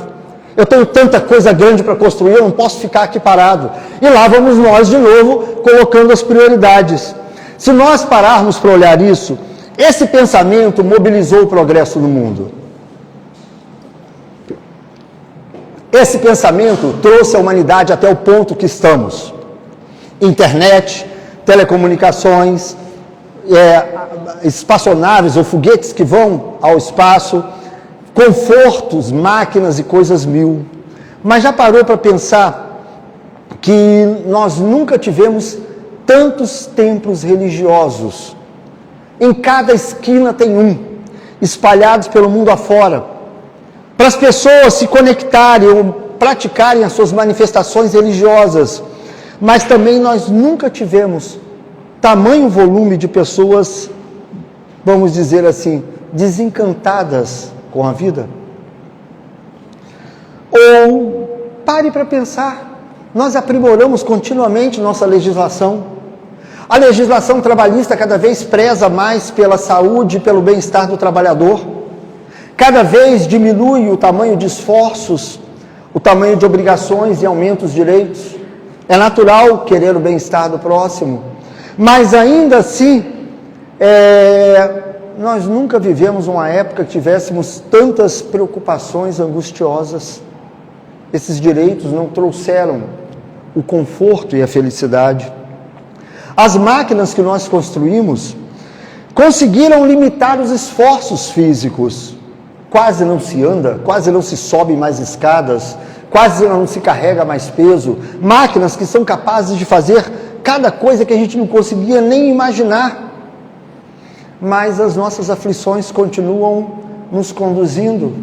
Eu tenho tanta coisa grande para construir, eu não posso ficar aqui parado. E lá vamos nós de novo, colocando as prioridades. Se nós pararmos para olhar isso, esse pensamento mobilizou o progresso no mundo. Esse pensamento trouxe a humanidade até o ponto que estamos. Internet, telecomunicações, espaçonaves ou foguetes que vão ao espaço, confortos, máquinas e coisas mil. Mas já parou para pensar que nós nunca tivemos tantos templos religiosos? Em cada esquina tem um, espalhados pelo mundo afora, para as pessoas se conectarem ou praticarem as suas manifestações religiosas. Mas também nós nunca tivemos tamanho volume de pessoas, vamos dizer assim, desencantadas com a vida. Ou pare para pensar, nós aprimoramos continuamente nossa legislação. A legislação trabalhista cada vez preza mais pela saúde e pelo bem-estar do trabalhador. Cada vez diminui o tamanho de esforços, o tamanho de obrigações e aumenta os direitos. É natural querer o bem-estar do próximo, mas ainda assim, nós nunca vivemos uma época que tivéssemos tantas preocupações angustiosas. Esses direitos não trouxeram o conforto e a felicidade. As máquinas que nós construímos conseguiram limitar os esforços físicos. Quase não se anda, quase não se sobe mais escadas, quase não se carrega mais peso. Máquinas que são capazes de fazer cada coisa que a gente não conseguia nem imaginar. Mas as nossas aflições continuam nos conduzindo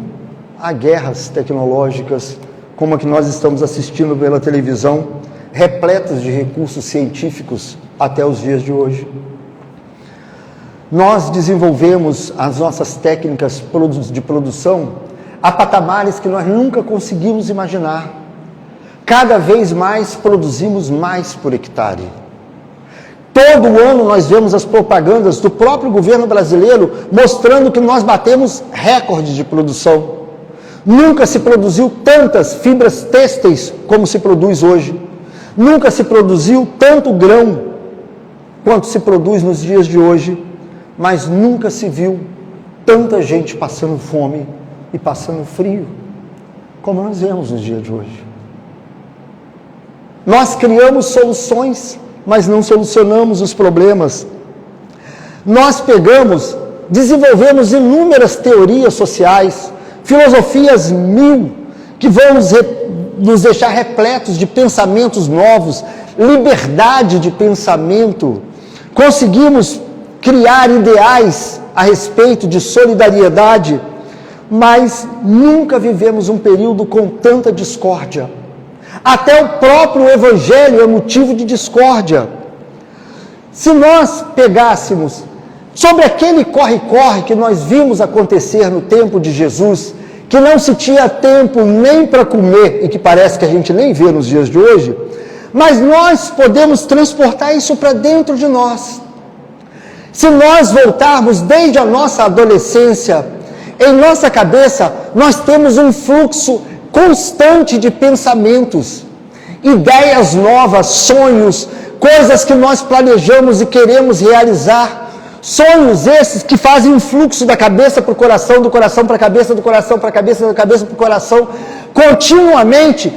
a guerras tecnológicas, como a que nós estamos assistindo pela televisão, repletas de recursos científicos até os dias de hoje. Nós desenvolvemos as nossas técnicas de produção a patamares que nós nunca conseguimos imaginar. Cada vez mais produzimos mais por hectare. Todo ano nós vemos as propagandas do próprio governo brasileiro mostrando que nós batemos recordes de produção. Nunca se produziu tantas fibras têxteis como se produz hoje. Nunca se produziu tanto grão quanto se produz nos dias de hoje, mas nunca se viu tanta gente passando fome e passando frio como nós vemos nos dias de hoje. Nós criamos soluções, mas não solucionamos os problemas. Nós desenvolvemos inúmeras teorias sociais, filosofias mil, que vão nos deixar repletos de pensamentos novos, liberdade de pensamento. Conseguimos criar ideais a respeito de solidariedade, mas nunca vivemos um período com tanta discórdia. Até o próprio Evangelho é motivo de discórdia. Se nós pegássemos sobre aquele corre-corre que nós vimos acontecer no tempo de Jesus, que não se tinha tempo nem para comer, e que parece que a gente nem vê nos dias de hoje, mas nós podemos transportar isso para dentro de nós. Se nós voltarmos desde a nossa adolescência, em nossa cabeça nós temos um fluxo constante de pensamentos, ideias novas, sonhos, coisas que nós planejamos e queremos realizar. Sonhos esses que fazem um fluxo da cabeça para o coração, do coração para a cabeça, do coração para a cabeça, da cabeça para o coração, continuamente,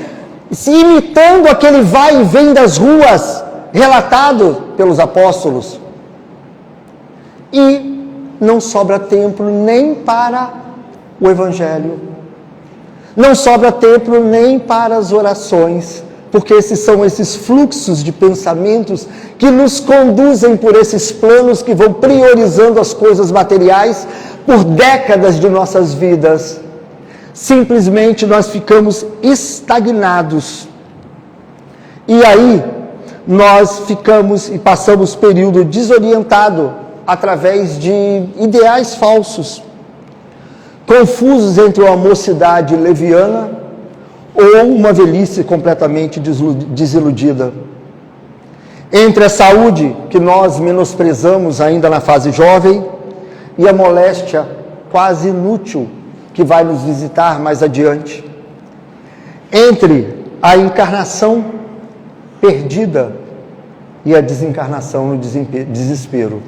se imitando aquele vai e vem das ruas, relatado pelos apóstolos. E não sobra tempo nem para o Evangelho, não sobra tempo nem para as orações, porque são esses fluxos de pensamentos que nos conduzem por esses planos que vão priorizando as coisas materiais por décadas de nossas vidas. Simplesmente nós ficamos estagnados. E aí nós ficamos e passamos período desorientado através de ideais falsos, confusos entre uma mocidade leviana ou uma velhice completamente desiludida. Entre a saúde, que nós menosprezamos ainda na fase jovem, e a moléstia quase inútil, que vai nos visitar mais adiante. Entre a encarnação perdida e a desencarnação no desespero.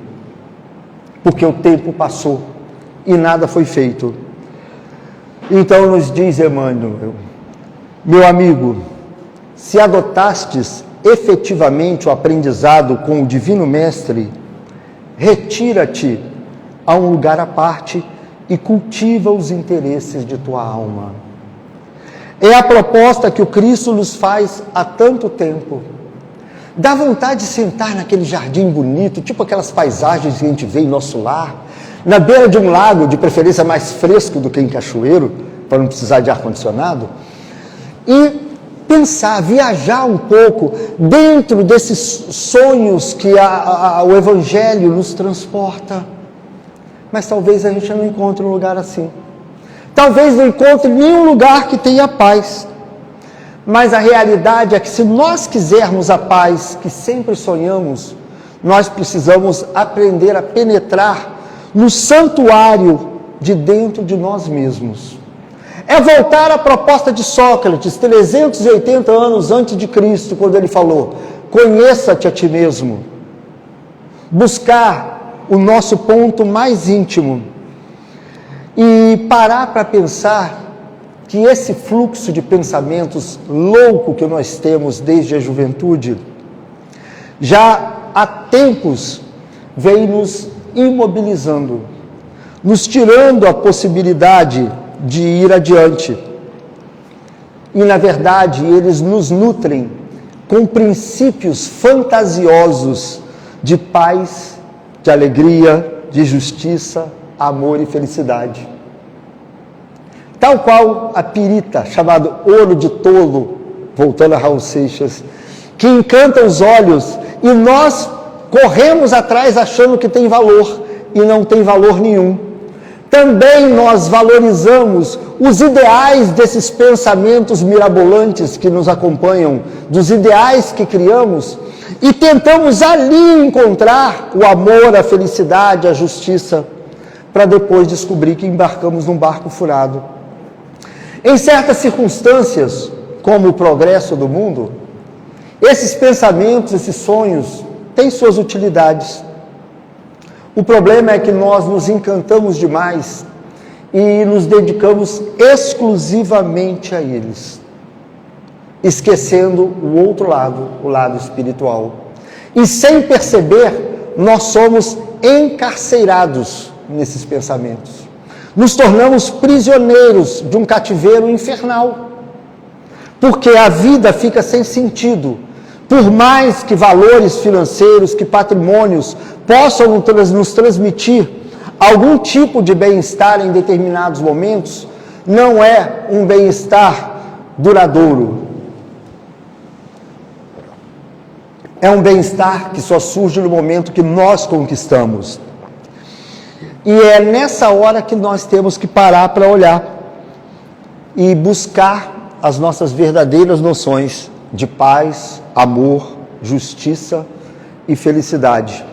Porque o tempo passou e nada foi feito. Então nos diz Emmanuel: meu amigo, se adotastes efetivamente o aprendizado com o Divino Mestre, retira-te a um lugar à parte e cultiva os interesses de tua alma. É a proposta que o Cristo nos faz há tanto tempo. Dá vontade de sentar naquele jardim bonito, tipo aquelas paisagens que a gente vê em nosso lar, na beira de um lago, de preferência mais fresco do que em cachoeiro, para não precisar de ar-condicionado, e pensar, viajar um pouco dentro desses sonhos que o Evangelho nos transporta. Mas talvez a gente não encontre um lugar assim. Talvez não encontre nenhum lugar que tenha paz. Mas a realidade é que se nós quisermos a paz que sempre sonhamos, nós precisamos aprender a penetrar no santuário de dentro de nós mesmos. É voltar à proposta de Sócrates, 380 anos antes de Cristo, quando ele falou: conheça-te a ti mesmo. Buscar o nosso ponto mais íntimo e parar para pensar que esse fluxo de pensamentos louco que nós temos desde a juventude, já há tempos vem nos imobilizando, nos tirando a possibilidade de ir adiante. E, na verdade, eles nos nutrem com princípios fantasiosos de paz, de alegria, de justiça, amor e felicidade. Tal qual a pirita, chamado ouro de tolo, voltando a Raul Seixas, que encanta os olhos e nós corremos atrás achando que tem valor. e não tem valor nenhum. Também nós valorizamos os ideais desses pensamentos mirabolantes que nos acompanham, dos ideais que criamos, e tentamos ali encontrar o amor, a felicidade, a justiça, para depois descobrir que embarcamos num barco furado. Em certas circunstâncias, como o progresso do mundo, esses pensamentos, esses sonhos, têm suas utilidades. O problema é que nós nos encantamos demais e nos dedicamos exclusivamente a eles, esquecendo o outro lado, o lado espiritual. E sem perceber, nós somos encarcerados nesses pensamentos. Nos tornamos prisioneiros de um cativeiro infernal, porque a vida fica sem sentido. Por mais que valores financeiros, que patrimônios possam nos transmitir algum tipo de bem-estar em determinados momentos, não é um bem-estar duradouro. É um bem-estar que só surge no momento que nós conquistamos. E é nessa hora que nós temos que parar para olhar e buscar as nossas verdadeiras noções de paz, amor, justiça e felicidade.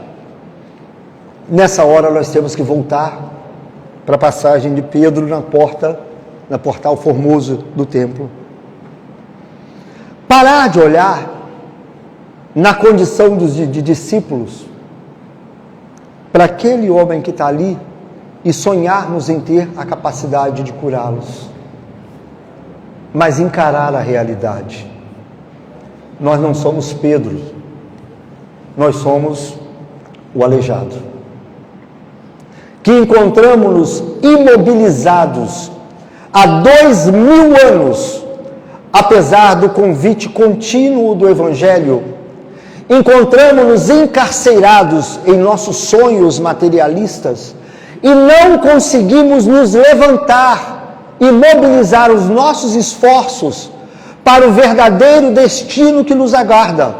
Nessa hora nós temos que voltar para a passagem de Pedro na portal formoso do templo. Parar de olhar na condição de discípulos para aquele homem que está ali e sonharmos em ter a capacidade de curá-los, mas encarar a realidade. Nós não somos Pedro, nós somos o aleijado, que encontramos-nos imobilizados há 2000 anos, apesar do convite contínuo do Evangelho. Encontramos-nos encarcerados em nossos sonhos materialistas e não conseguimos nos levantar e mobilizar os nossos esforços para o verdadeiro destino que nos aguarda.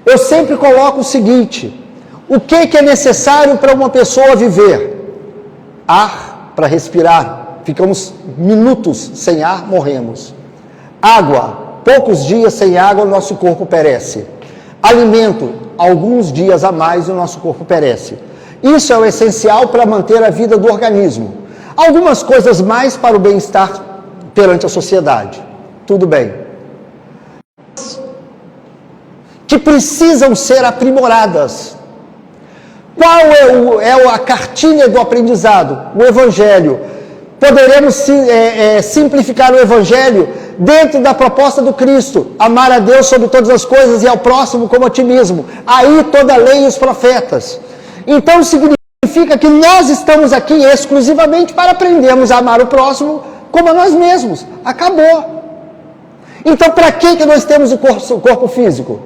Eu sempre coloco o seguinte: o que é necessário para uma pessoa viver? Ar para respirar. Ficamos minutos sem ar, morremos. Água. Poucos dias sem água, o nosso corpo perece. Alimento. Alguns dias a mais, o nosso corpo perece. Isso é o essencial para manter a vida do organismo. Algumas coisas mais para o bem-estar perante a sociedade. Tudo bem. Que precisam ser aprimoradas. Qual é a cartilha do aprendizado? O Evangelho. Poderemos simplificar o Evangelho dentro da proposta do Cristo: amar a Deus sobre todas as coisas e ao próximo como a ti mesmo. Aí toda a lei e os profetas. Então significa que nós estamos aqui exclusivamente para aprendermos a amar o próximo como a nós mesmos. Acabou. Então para que nós temos o corpo físico?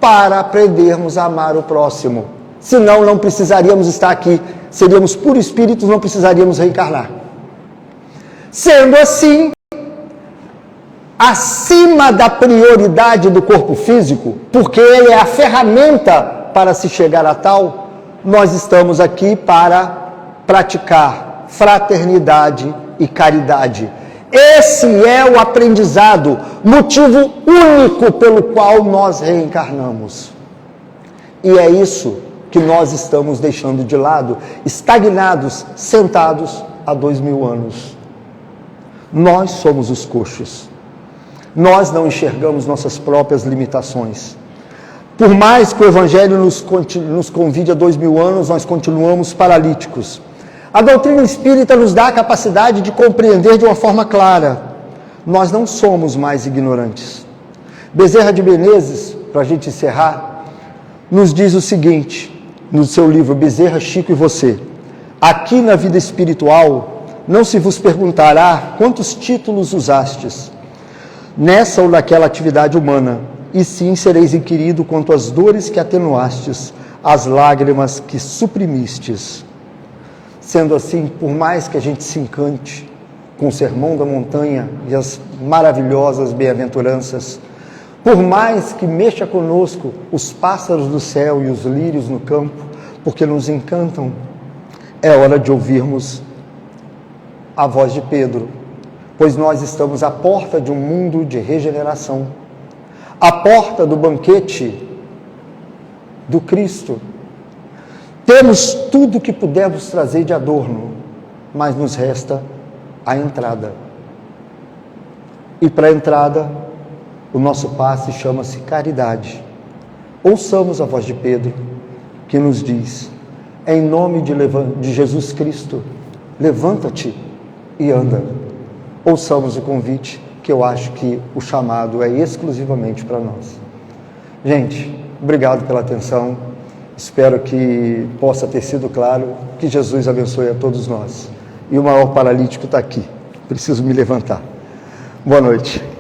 Para aprendermos a amar o próximo. Senão não precisaríamos estar aqui. Seríamos puro espíritos, não precisaríamos reencarnar. Sendo assim, acima da prioridade do corpo físico, porque ele é a ferramenta para se chegar a tal, nós estamos aqui para praticar fraternidade e caridade. Esse é o aprendizado, motivo único pelo qual nós reencarnamos. E é isso que nós estamos deixando de lado, estagnados, sentados há 2000 anos. Nós somos os coxos. Nós não enxergamos nossas próprias limitações. Por mais que o Evangelho nos convide há 2000 anos, nós continuamos paralíticos. A doutrina espírita nos dá a capacidade de compreender de uma forma clara. Nós não somos mais ignorantes. Bezerra de Menezes, para a gente encerrar, nos diz o seguinte, no seu livro Bezerra, Chico e Você: aqui na vida espiritual, não se vos perguntará quantos títulos usastes nessa ou naquela atividade humana, e sim sereis inquirido quanto às dores que atenuastes, as lágrimas que suprimistes. Sendo assim, por mais que a gente se encante com o Sermão da Montanha e as maravilhosas bem-aventuranças, por mais que mexa conosco os pássaros do céu e os lírios no campo, porque nos encantam. É hora de ouvirmos a voz de Pedro, pois nós estamos à porta de um mundo de regeneração, à porta do banquete do Cristo. Temos tudo o que pudermos trazer de adorno, mas nos resta a entrada. E para a entrada, o nosso passe chama-se caridade. Ouçamos a voz de Pedro, que nos diz, em nome de Jesus Cristo, levanta-te e anda. Ouçamos o convite, que eu acho que o chamado é exclusivamente para nós. Gente, obrigado pela atenção. Espero que possa ter sido claro. Que Jesus abençoe a todos nós. E o maior paralítico está aqui. Preciso me levantar. Boa noite.